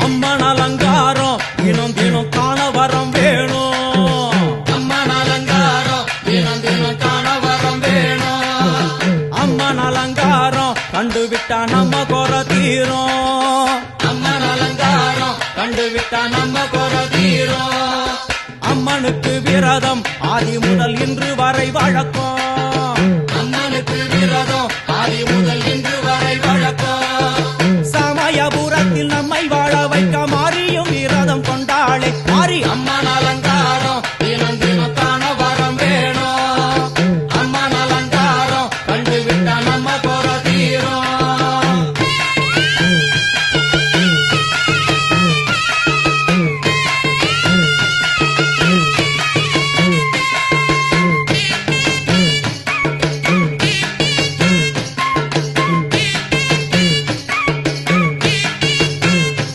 அம்மன் அலங்காரம் தினம் தினம் காண வரம் வேணும். அம்மன் அலங்காரம் தினம் தினம் காண வரம் வேணும். அம்மன் அலங்காரம் கண்டுவிட்டா நம்ம குறை தீரும். அம்மன் அலங்காரம் கண்டுவிட்டா நம்ம குறை தீரும். அம்மனுக்கு விரதம் ஆதி முதல் இன்று வரை வழக்கம். அம்மனுக்கு விரதம் ஆதி முதல் இன்று வரை வழக்கம். சமயபுரத்தில் நம்மை வாழ வைக்க